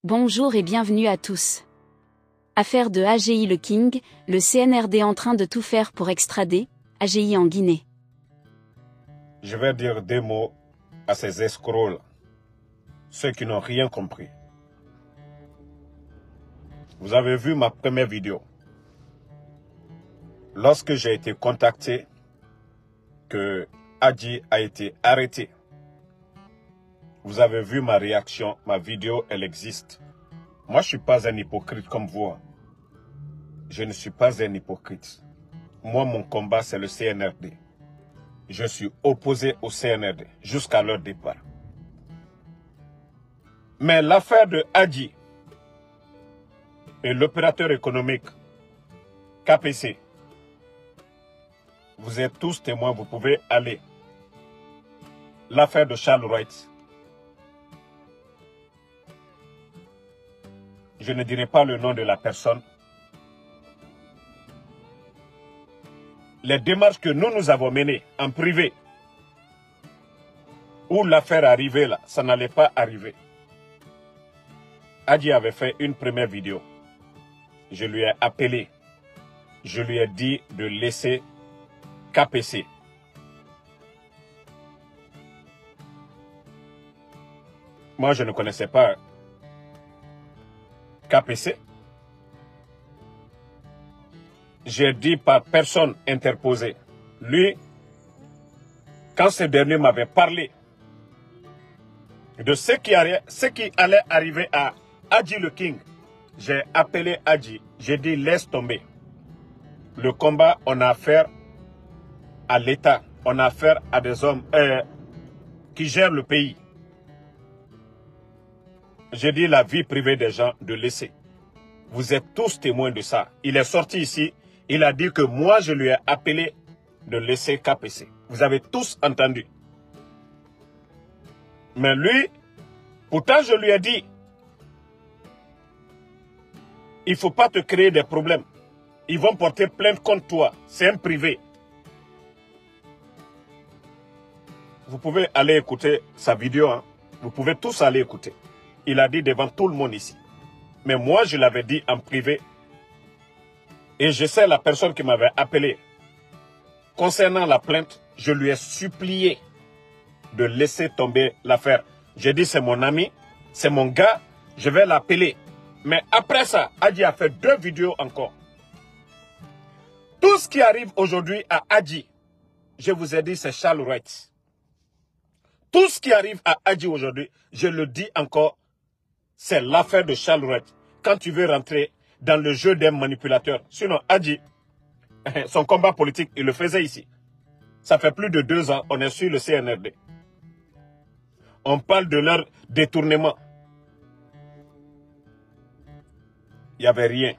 Bonjour et bienvenue à tous. Affaire de AGI Le King, le CNRD en train de tout faire pour extrader AGI en Guinée. Je vais dire deux mots à ces escrocs-là, ceux qui n'ont rien compris. Vous avez vu ma première vidéo. Lorsque j'ai été contacté que Adji a été arrêté, vous avez vu ma réaction, ma vidéo, elle existe. Moi, je ne suis pas un hypocrite comme vous. Je ne suis pas un hypocrite. Moi, mon combat, c'est le CNRD. Je suis opposé au CNRD jusqu'à leur départ. Mais l'affaire de Adji et l'opérateur économique KPC, vous êtes tous témoins, vous pouvez aller. L'affaire de Charles Wright, je ne dirai pas le nom de la personne. Les démarches que nous avons menées en privé, où l'affaire arrivait là, ça n'allait pas arriver. Adji avait fait une première vidéo. Je lui ai appelé. Je lui ai dit de laisser KPC. Moi, je ne connaissais pas KPC. J'ai dit par personne interposée. Lui, quand ce dernier m'avait parlé de ce qui allait arriver à Adji Le King, j'ai appelé Adji. J'ai dit laisse tomber. Le combat, on a affaire à l'État. On a affaire à des hommes qui gèrent le pays. J'ai dit la vie privée des gens de laisser. Vous êtes tous témoins de ça. Il est sorti ici. Il a dit que moi, je lui ai appelé de laisser KPC. Vous avez tous entendu. Mais lui, pourtant je lui ai dit, il ne faut pas te créer des problèmes. Ils vont porter plainte contre toi. C'est un privé. Vous pouvez aller écouter sa vidéo. Hein. Vous pouvez tous aller écouter. Il a dit devant tout le monde ici. Mais moi, je l'avais dit en privé. Et je sais la personne qui m'avait appelé. Concernant la plainte, je lui ai supplié de laisser tomber l'affaire. J'ai dit c'est mon ami, c'est mon gars, je vais l'appeler. Mais après ça, Adji a fait 2 vidéos encore. Tout ce qui arrive aujourd'hui à Adji, je vous ai dit c'est Charles Wright. Tout ce qui arrive à Adji aujourd'hui, je le dis encore, c'est l'affaire de Charles Wright. Quand tu veux rentrer dans le jeu des manipulateurs. Sinon, Adji, son combat politique, il le faisait ici. Ça fait plus de 2 ans, on est sur le CNRD. On parle de leur détournement. Il n'y avait rien.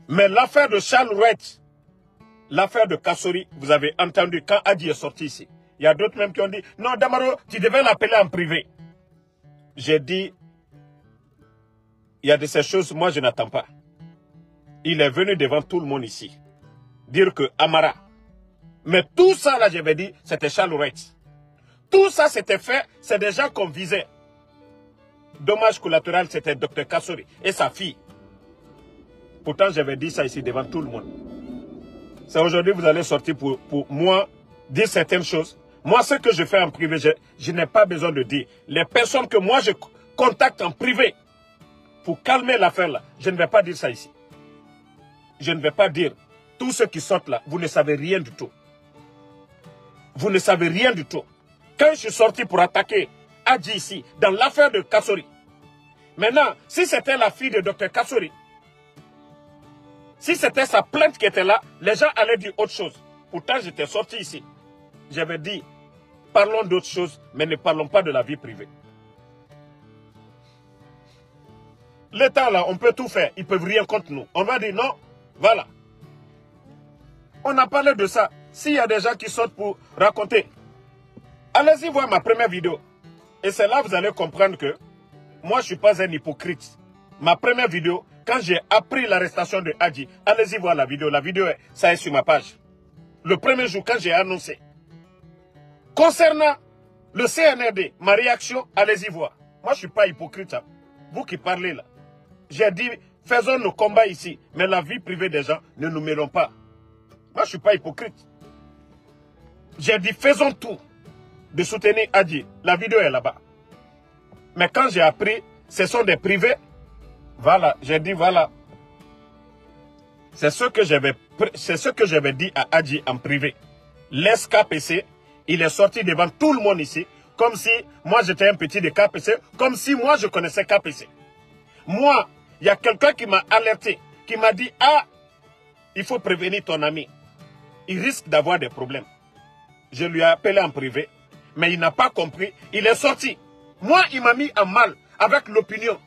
Mais l'affaire de Charles Wright, l'affaire de Kassori, vous avez entendu quand Adji est sorti ici. Il y a d'autres même qui ont dit, non Damaro, tu devais l'appeler en privé. J'ai dit, il y a de ces choses, moi je n'attends pas. Il est venu devant tout le monde ici, dire que Amara. Mais tout ça là, j'avais dit, c'était Charles Wright. Tout ça c'était fait, c'est des gens qu'on visait. Dommage collatéral, c'était Dr Kassori et sa fille. Pourtant, j'avais dit ça ici devant tout le monde. C'est aujourd'hui vous allez sortir pour moi dire certaines choses. Moi, ce que je fais en privé, je n'ai pas besoin de dire. Les personnes que moi je contacte en privé pour calmer l'affaire là, je ne vais pas dire ça ici. Je ne vais pas dire. Tous ceux qui sortent là, vous ne savez rien du tout. Vous ne savez rien du tout. Quand je suis sorti pour attaquer Adji ici, dans l'affaire de Kassori. Maintenant, si c'était la fille de Dr Kassori, si c'était sa plainte qui était là, les gens allaient dire autre chose. Pourtant, j'étais sorti ici. J'avais dit, parlons d'autres choses, mais ne parlons pas de la vie privée. L'État, là, on peut tout faire. Ils ne peuvent rien contre nous. On va dire non, voilà. On a parlé de ça. S'il y a des gens qui sortent pour raconter, allez-y voir ma première vidéo. Et c'est là que vous allez comprendre que moi, je ne suis pas un hypocrite. Ma première vidéo, quand j'ai appris l'arrestation de Adji, allez-y voir la vidéo. La vidéo, ça est sur ma page. Le premier jour, quand j'ai annoncé. Concernant Le CNRD, ma réaction, allez-y voir. Moi, je ne suis pas hypocrite. Hein. Vous qui parlez là. J'ai dit, faisons nos combats ici. Mais la vie privée des gens, ne nous mêlons pas. Moi, je ne suis pas hypocrite. J'ai dit, faisons tout de soutenir Adji. La vidéo est là-bas. Mais quand j'ai appris, ce sont des privés. Voilà, j'ai dit, voilà. C'est ce que j'avais dit à Adji en privé. Laisse KPC, il est sorti devant tout le monde ici, comme si moi j'étais un petit de KPC, comme si moi je connaissais KPC. Moi, il y a quelqu'un qui m'a alerté, qui m'a dit, ah, il faut prévenir ton ami. Il risque d'avoir des problèmes. Je lui ai appelé en privé, mais il n'a pas compris, il est sorti. Moi, il m'a mis en mal avec l'opinion.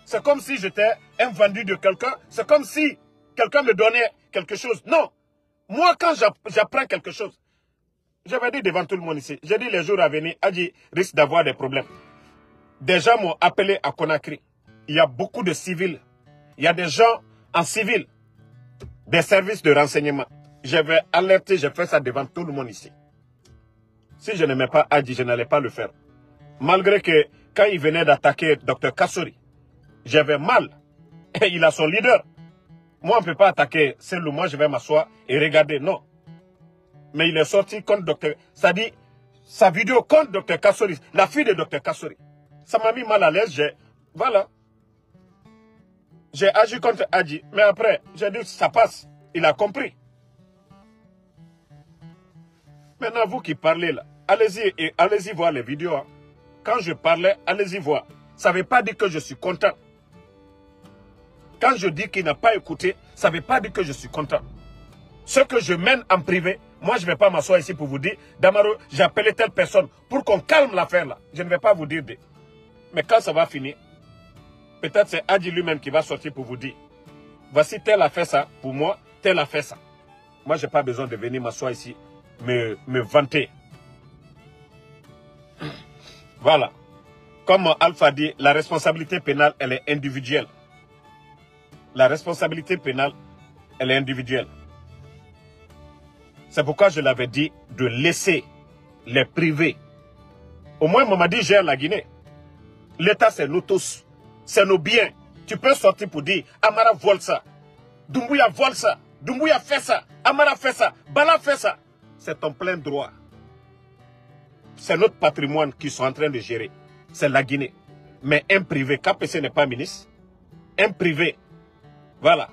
C'est comme si j'étais un vendu de quelqu'un, c'est comme si quelqu'un me donnait quelque chose. Non, moi quand j'apprends quelque chose, j'avais dit devant tout le monde ici, j'ai dit les jours à venir, Adji risque d'avoir des problèmes. Des gens m'ont appelé à Conakry. Il y a beaucoup de civils. Il y a des gens en civil, des services de renseignement. J'avais alerté, j'ai fait ça devant tout le monde ici. Si je n'aimais pas Adji, je n'allais pas le faire. Malgré que quand il venait d'attaquer Dr Kassori, j'avais mal. Et il a son leader. Moi, on ne peut pas attaquer celle où moi je vais m'asseoir et regarder. Non. Mais il est sorti contre Dr. Ça dit, sa vidéo contre Dr Kassori, la fille de Dr Kassori. Ça m'a mis mal à l'aise. Voilà. J'ai agi contre Adji. Mais après, j'ai dit, ça passe. Il a compris. Maintenant, vous qui parlez là, allez-y voir les vidéos. Hein. Quand je parlais, allez-y voir. Ça ne veut pas dire que je suis content. Quand je dis qu'il n'a pas écouté, ça ne veut pas dire que je suis content. Ce que je mène en privé, moi je ne vais pas m'asseoir ici pour vous dire, Damaro, j'ai appelé telle personne pour qu'on calme l'affaire là. Je ne vais pas vous dire. Mais quand ça va finir, peut-être c'est Adji lui-même qui va sortir pour vous dire, voici tel a fait ça pour moi, tel a fait ça. Moi je n'ai pas besoin de venir m'asseoir ici, me vanter. Voilà. Comme Alpha dit, la responsabilité pénale, elle est individuelle. La responsabilité pénale, elle est individuelle. C'est pourquoi je l'avais dit de laisser les privés. Au moins, Mamadi gère la Guinée. L'État, c'est nous tous. C'est nos biens. Tu peux sortir pour dire, Amara vole ça. Doumbouya vole ça. Doumbouya fait ça. Amara fait ça. Bala fait ça. C'est ton plein droit. C'est notre patrimoine qu'ils sont en train de gérer. C'est la Guinée. Mais un privé, KPC n'est pas ministre. Un privé. Voilà.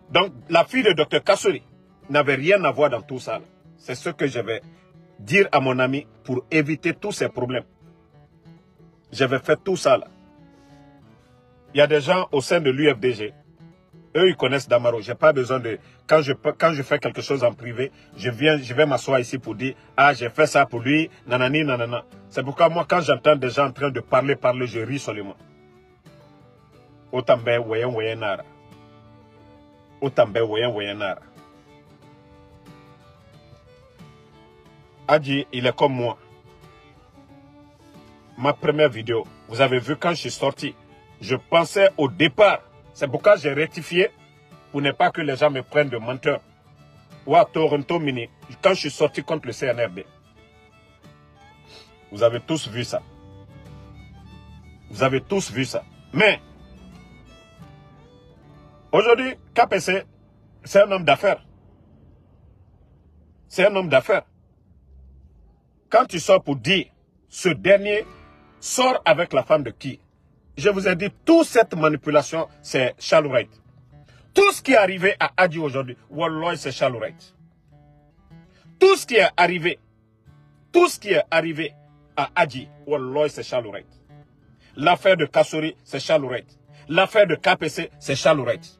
Donc, la fille de Dr Kassori n'avait rien à voir dans tout ça. C'est ce que je vais dire à mon ami pour éviter tous ces problèmes. Je vais faire tout ça là. Il y a des gens au sein de l'UFDG. Eux, ils connaissent Damaro. J'ai pas besoin de... Quand je fais quelque chose en privé, je vais m'asseoir ici pour dire, ah, j'ai fait ça pour lui, nanani, nanana. C'est pourquoi moi, quand j'entends des gens en train de parler, je ris seulement. Otambe, woyen, woyenara. Otambe, woyen, woyenara. Adji, il est comme moi. Ma première vidéo, vous avez vu quand je suis sorti, je pensais au départ, c'est pourquoi j'ai rectifié, pour ne pas que les gens me prennent de menteur. Ou Toronto Mini, quand je suis sorti contre le CNRD. Vous avez tous vu ça. Vous avez tous vu ça. Mais, aujourd'hui, KPC, c'est un homme d'affaires. C'est un homme d'affaires. Quand tu sors pour dire, ce dernier sort avec la femme de qui? Je vous ai dit, toute cette manipulation, c'est Chalourette. Tout ce qui est arrivé à Adji aujourd'hui, Wallah, c'est Chalourette. Tout ce qui est arrivé à Adji, Wallah, c'est Chalourette. L'affaire de Kassori, c'est Chalourette. L'affaire de KPC, c'est Chalourette.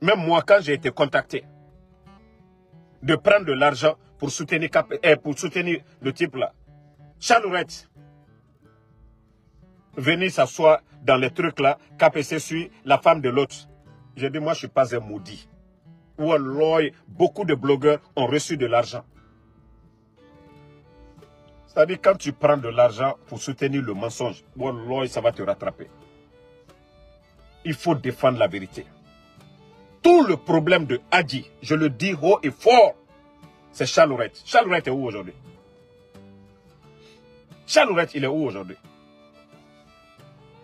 Même moi, quand j'ai été contacté de prendre de l'argent pour soutenir le type là, Chalourette, venir s'asseoir dans les trucs là, KPC suit la femme de l'autre. J'ai dit, moi je ne suis pas un maudit. Wallah, beaucoup de blogueurs ont reçu de l'argent. C'est-à-dire quand tu prends de l'argent pour soutenir le mensonge, Wallah, ça va te rattraper. Il faut défendre la vérité. Tout le problème de Adji, je le dis haut et fort, c'est Chalourette. Chalourette est où aujourd'hui? Charles Oulette, il est où aujourd'hui?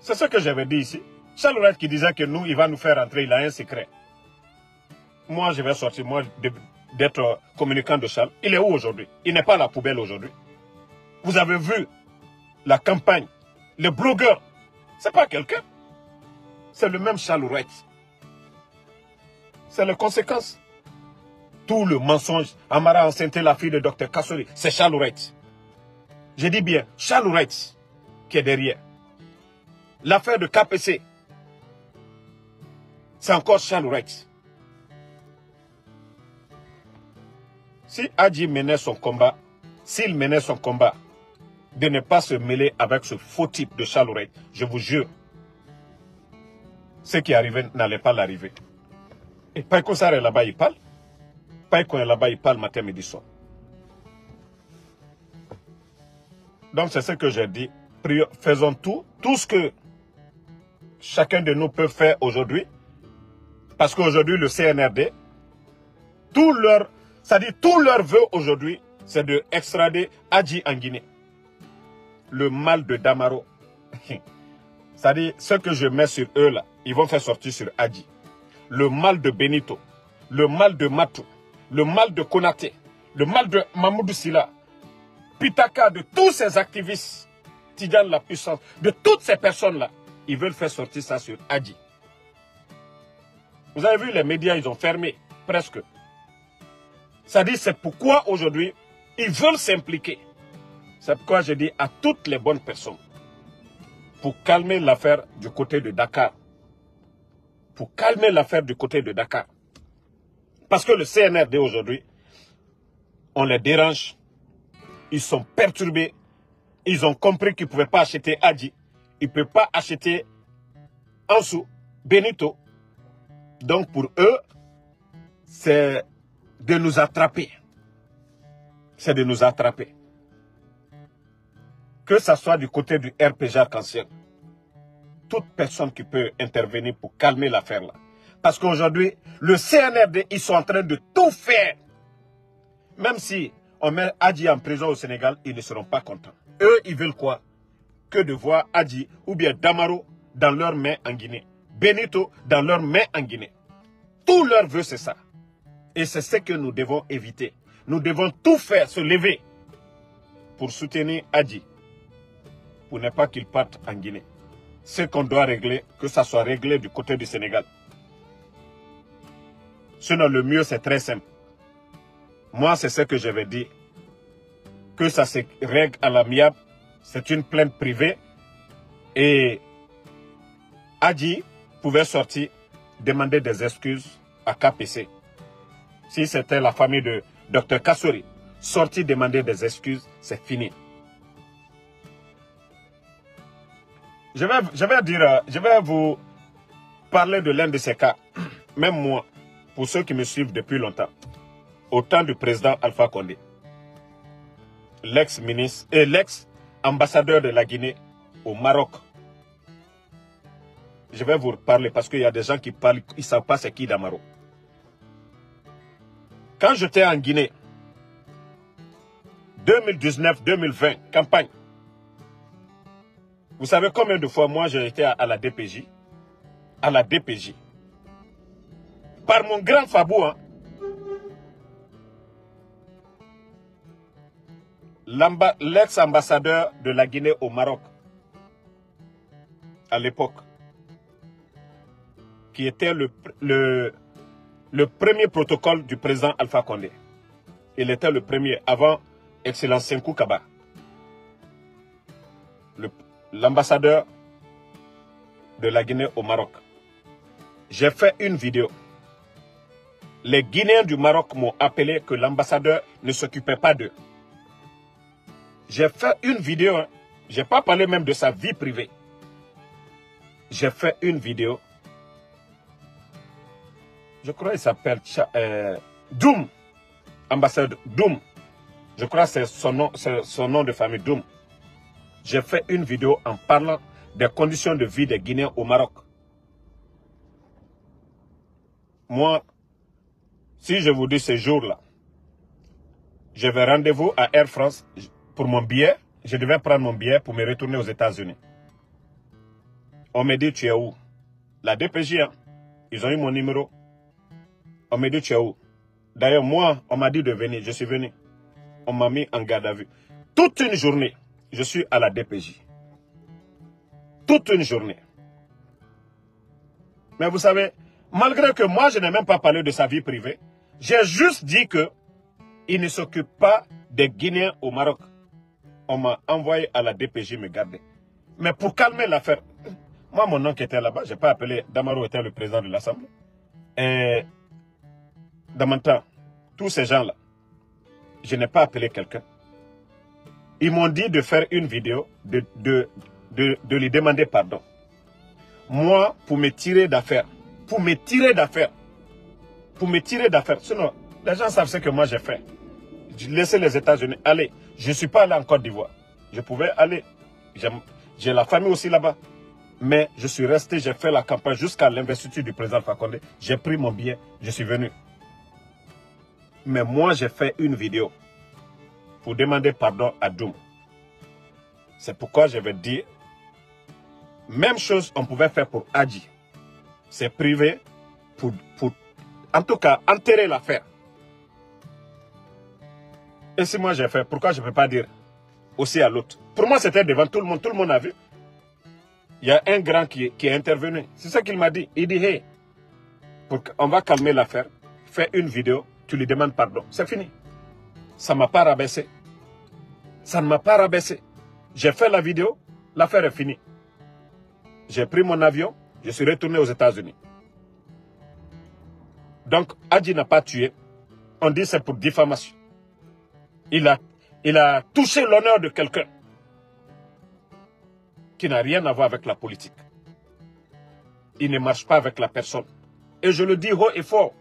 C'est ce que j'avais dit ici. Charles Oulette qui disait que nous, il va nous faire entrer, il a un secret. Moi, je vais sortir, moi, d'être communicant de Charles. Il est où aujourd'hui? Il n'est pas à la poubelle aujourd'hui. Vous avez vu la campagne, les blogueurs. C'est pas quelqu'un. C'est le même Charles Oulette. C'est les conséquences. Tout le mensonge. Amara enceinté la fille de Dr Kassori. C'est Charles Oulette. Je dis bien, Charles Oulette qui est derrière. L'affaire de KPC. C'est encore Charles Oulette. Si Adji menait son combat, s'il menait son combat, de ne pas se mêler avec ce faux type de Charles Oulette, je vous jure, ce qui arrivait n'allait pas l'arriver. Et Paiko Sarr est là-bas, il parle. Paiko est là-bas, il parle matin, midi, soir. Donc c'est ce que j'ai dit. Faisons tout ce que chacun de nous peut faire aujourd'hui. Parce qu'aujourd'hui, le CNRD, tout leur vœu aujourd'hui, c'est de extrader Adji en Guinée. Le mal de Damaro. C'est-à-dire, ce que je mets sur eux là, ils vont faire sortir sur Adji. Le mal de Benito, le mal de Matou, le mal de Konaté, le mal de Mamoudou Silla, Pitaka, de tous ces activistes, Tidjane la puissance, de toutes ces personnes-là, ils veulent faire sortir ça sur Adji. Vous avez vu, les médias, ils ont fermé, presque. C'est-à-dire, c'est pourquoi aujourd'hui, ils veulent s'impliquer. C'est pourquoi je dis à toutes les bonnes personnes, pour calmer l'affaire du côté de Dakar. Pour calmer l'affaire du côté de Dakar. Parce que le CNRD aujourd'hui, on les dérange. Ils sont perturbés. Ils ont compris qu'ils ne pouvaient pas acheter Adji. Ils ne peuvent pas acheter Ansou, Benito. Donc pour eux, c'est de nous attraper. C'est de nous attraper. Que ce soit du côté du RPG arc-en-ciel. Toute personne qui peut intervenir pour calmer l'affaire là. Parce qu'aujourd'hui, le CNRD, ils sont en train de tout faire. Même si on met Adji en prison au Sénégal, ils ne seront pas contents. Eux, ils veulent quoi? Que de voir Adji ou bien Damaro dans leurs mains en Guinée. Benito dans leurs mains en Guinée. Tout leur vœu, c'est ça. Et c'est ce que nous devons éviter. Nous devons tout faire, se lever pour soutenir Adji. Pour ne pas qu'il parte en Guinée. Ce qu'on doit régler, que ça soit réglé du côté du Sénégal. Sinon, le mieux, c'est très simple. Moi, c'est ce que j'avais dit. Que ça se règle à l'amiable. C'est une plainte privée. Et Adji pouvait sortir, demander des excuses à KPC. Si c'était la famille de Dr Kassori, sortir, demander des excuses, c'est fini. Je vais vous parler de l'un de ces cas. Même moi, pour ceux qui me suivent depuis longtemps, au temps du président Alpha Condé, l'ex-ministre et l'ex-ambassadeur de la Guinée au Maroc. Je vais vous parler parce qu'il y a des gens qui parlent, ils ne savent pas c'est qui Damaro. Quand j'étais en Guinée, 2019-2020, campagne, vous savez combien de fois moi j'ai été à la DPJ? À la DPJ. Par mon grand Fabou, hein, l'ex-ambassadeur de la Guinée au Maroc, à l'époque, qui était le premier protocole du président Alpha Condé. Il était le premier, avant Excellence Senkou Kaba. L'ambassadeur de la Guinée au Maroc. J'ai fait une vidéo. Les Guinéens du Maroc m'ont appelé que l'ambassadeur ne s'occupait pas d'eux. J'ai fait une vidéo. Hein. Je n'ai pas parlé même de sa vie privée. J'ai fait une vidéo. Je crois qu'il s'appelle Doum. Ambassadeur Doum. Je crois que c'est son nom de famille, Doum. J'ai fait une vidéo en parlant des conditions de vie des Guinéens au Maroc. Moi, si je vous dis ce jour-là, je vais rendez-vous à Air France pour mon billet. je devais prendre mon billet pour me retourner aux États-Unis. On me dit, tu es où? La DPJ, hein? Ils ont eu mon numéro. On me dit, tu es où? D'ailleurs, moi, on m'a dit de venir. Je suis venu. On m'a mis en garde à vue. Toute une journée, je suis à la DPJ. Toute une journée. Mais vous savez, malgré que moi, je n'ai même pas parlé de sa vie privée, j'ai juste dit que il ne s'occupe pas des Guinéens au Maroc. On m'a envoyé à la DPJ me garder. Mais pour calmer l'affaire, moi, mon oncle était là-bas, je n'ai pas appelé, Damaro était le président de l'Assemblée. Et dans mon temps, tous ces gens-là, je n'ai pas appelé quelqu'un. Ils m'ont dit de faire une vidéo, de lui demander pardon. Moi, pour me tirer d'affaire, sinon, les gens savent ce que moi j'ai fait. J'ai laissé les États-Unis aller. Je ne suis pas allé en Côte d'Ivoire. Je pouvais aller. J'ai la famille aussi là-bas. Mais je suis resté, j'ai fait la campagne jusqu'à l'investiture du président Alpha Condé. J'ai pris mon billet, je suis venu. Mais moi, j'ai fait une vidéo pour demander pardon à Doum. C'est pourquoi je vais dire, même chose on pouvait faire pour Adji. C'est privé pour, en tout cas, enterrer l'affaire. Et si moi j'ai fait, pourquoi je ne peux pas dire aussi à l'autre? Pour moi, c'était devant tout le monde a vu. Il y a un grand qui est intervenu. C'est ça qu'il m'a dit. Il dit, hey, on va calmer l'affaire, fais une vidéo, tu lui demandes pardon. C'est fini. Ça ne m'a pas rabaissé. Ça ne m'a pas rabaissé. J'ai fait la vidéo, l'affaire est finie. J'ai pris mon avion, je suis retourné aux États-Unis. Donc, Adji n'a pas tué. On dit c'est pour diffamation. Il a touché l'honneur de quelqu'un qui n'a rien à voir avec la politique. Il ne marche pas avec la personne. Et je le dis haut et fort.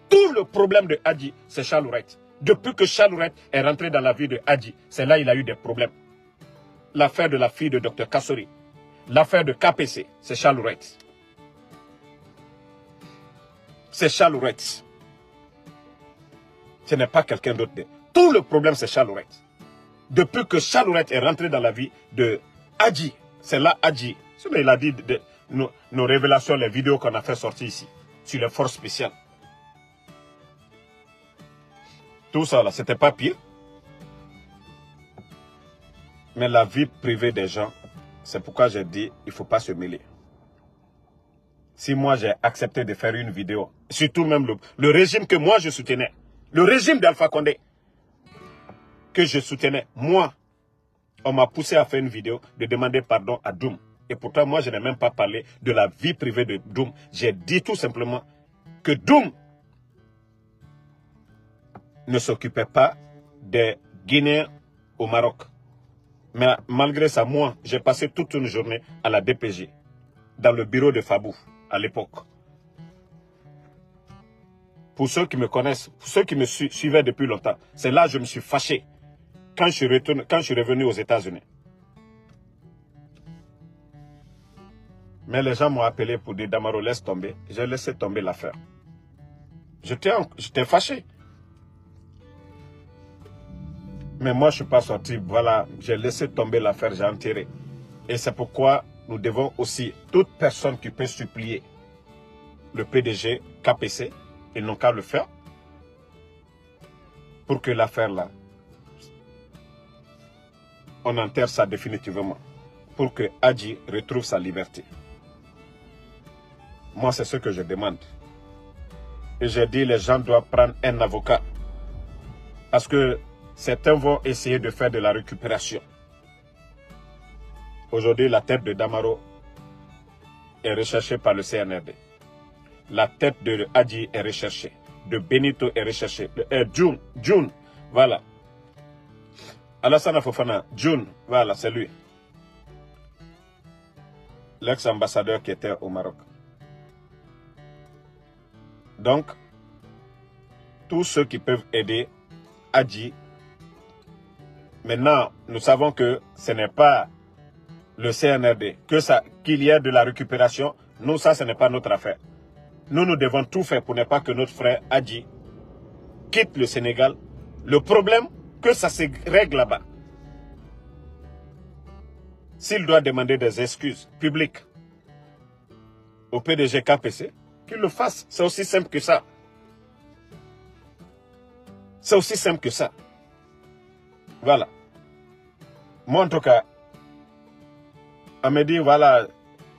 Tout le problème de Adji, c'est Charles Wright. Depuis que Charles Wright est rentré dans la vie de Adji, c'est là qu'il a eu des problèmes. L'affaire de la fille de Dr Kassori, l'affaire de KPC, c'est Charles Wright. C'est Charles Wright. Ce n'est pas quelqu'un d'autre. Tout le problème, c'est Charles Wright. Depuis que Charles Wright est rentré dans la vie de Adji, c'est là Adji. Il a dit nos révélations, les vidéos qu'on a fait sortir ici, sur les forces spéciales. Tout ça, là, c'était pas pire. Mais la vie privée des gens, c'est pourquoi j'ai dit, il ne faut pas se mêler. Si moi, j'ai accepté de faire une vidéo, surtout même le régime que moi, je soutenais, le régime d'Alpha Condé, que je soutenais, moi, on m'a poussé à faire une vidéo de demander pardon à Doum. Et pourtant, moi, je n'ai même pas parlé de la vie privée de Doum. J'ai dit tout simplement que Doum ne s'occupait pas des Guinéens au Maroc. Mais malgré ça, moi, j'ai passé toute une journée à la DPJ, dans le bureau de Fabou, à l'époque. Pour ceux qui me connaissent, pour ceux qui me suivaient depuis longtemps, c'est là que je me suis fâché quand je suis revenu aux États-Unis. Mais les gens m'ont appelé pour dire, Damaro, laisse tomber. J'ai laissé tomber l'affaire. J'étais fâché. Mais moi, je ne suis pas sorti. Voilà, j'ai laissé tomber l'affaire, j'ai enterré. Et c'est pourquoi nous devons aussi, toute personne qui peut supplier le PDG, KPC, ils n'ont qu'à le faire pour que l'affaire là, on enterre ça définitivement. Pour que Adji retrouve sa liberté. Moi, c'est ce que je demande. Et j'ai dit, les gens doivent prendre un avocat. Parce que certains vont essayer de faire de la récupération. Aujourd'hui, la tête de Damaro est recherchée par le CNRD. La tête de Adji est recherchée. De Benito est recherchée. June, voilà. Alassane Fofana, June, voilà, c'est lui. L'ex-ambassadeur qui était au Maroc. Donc, tous ceux qui peuvent aider Adji. Maintenant, nous savons que ce n'est pas le CNRD, qu'il y ait de la récupération. Nous, ça, ce n'est pas notre affaire. Nous, nous devons tout faire pour ne pas que notre frère Adji quitte le Sénégal. Le problème, que ça se règle là-bas. s'il doit demander des excuses publiques au PDG KPC, qu'il le fasse. C'est aussi simple que ça. C'est aussi simple que ça. Voilà. Moi, en tout cas, on me dit, voilà,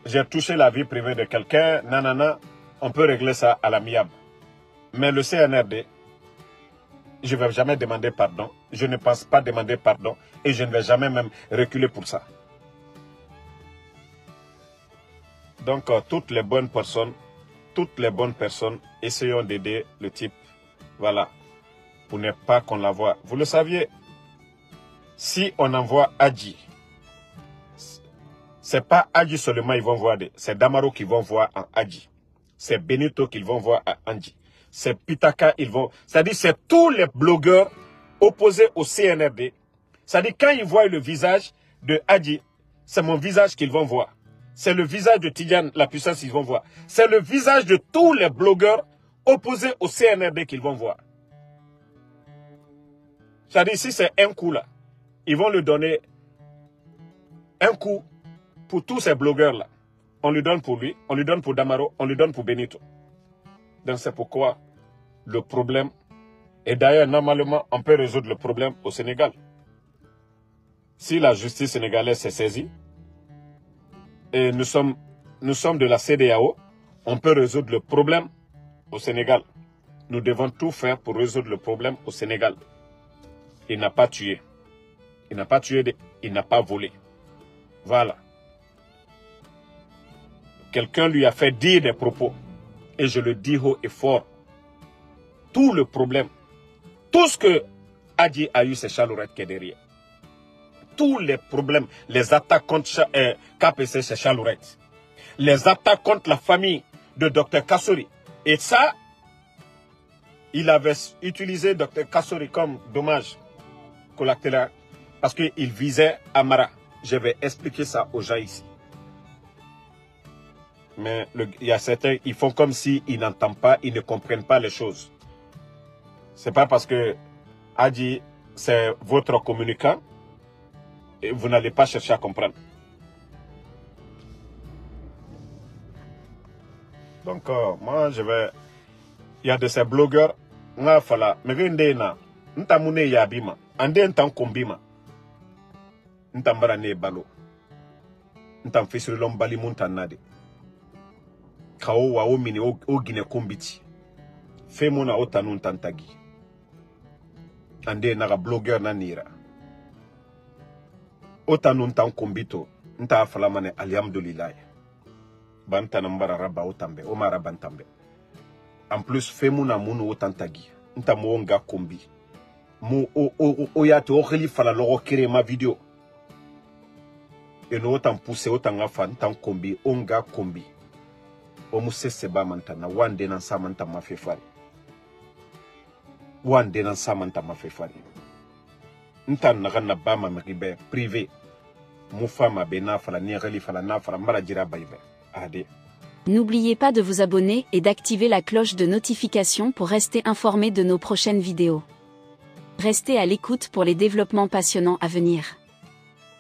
j'ai touché la vie privée de quelqu'un, nanana, on peut régler ça à l'amiable. Mais le CNRD, je ne vais jamais demander pardon. Je ne pense pas demander pardon et je ne vais jamais même reculer pour ça. Donc, toutes les bonnes personnes, essayons d'aider le type, voilà, pour ne pas qu'on la voie. Vous le saviez, si on envoie Adji, c'est pas Adji seulement ils vont voir, c'est Damaro qui vont voir en Adji. C'est Benito qu'ils vont voir à Adji. C'est Pitaka, ils vont... C'est-à-dire, c'est tous les blogueurs opposés au CNRD. C'est-à-dire, quand ils voient le visage de Adji, c'est mon visage qu'ils vont voir. C'est le visage de Tidjane, la puissance qu'ils vont voir. C'est le visage de tous les blogueurs opposés au CNRD qu'ils vont voir. C'est-à-dire, si c'est un coup là, ils vont lui donner un coup pour tous ces blogueurs-là. On lui donne pour lui, on lui donne pour Damaro, on lui donne pour Benito. Donc c'est pourquoi le problème, et d'ailleurs normalement on peut résoudre le problème au Sénégal. Si la justice sénégalaise s'est saisie, et nous sommes de la CEDEAO, on peut résoudre le problème au Sénégal. Nous devons tout faire pour résoudre le problème au Sénégal. Il n'a pas tué. Il n'a pas tué, il n'a pas volé. Voilà. Quelqu'un lui a fait dire des propos. Et je le dis haut et fort. Tout le problème, tout ce que Adji a eu, c'est Chalouret qui est derrière. Tous les problèmes, les attaques contre KPC, c'est Chalouret. Les attaques contre la famille de Dr Kassori. Et ça, il avait utilisé Dr Kassori comme dommage collatéral parce qu'il visait Amara. Je vais expliquer ça aux gens ici. Mais il y a certains, ils font comme s'ils n'entendent pas, ils ne comprennent pas les choses. C'est pas parce que Adji, c'est votre communicant, et vous n'allez pas chercher à comprendre. Donc, moi, je vais... Il y a de ces blogueurs, nga fala, mais na, nta mune yabima, ande nta kombima, nta mbara ne balo, nta mfisiri lombali munta nade. Kao wa omini o gine kombiti. Femona otanu ntantagi. Ande naga blogueur na nira. Otanu ntan kombito, nta afalamane alhamdulillah. Banta nambara raba otambe, omara bantambe. En plus, femona munu otantagi. Nta mwonga kombi. Mu o yate o khili fala logo kire ma video. Eno otan pousse otan afa ntan kombi, onga kombi. Omuse seba mantana wande nan samanta mafefari. Wande nan samanta mafefari. Ntan nagana bama mribe privé. Mufama bena fala ni reli fala na fala mara jira baybe. Ade. N'oubliez pas de vous abonner et d'activer la cloche de notification pour rester informé de nos prochaines vidéos. Restez à l'écoute pour les développements passionnants à venir.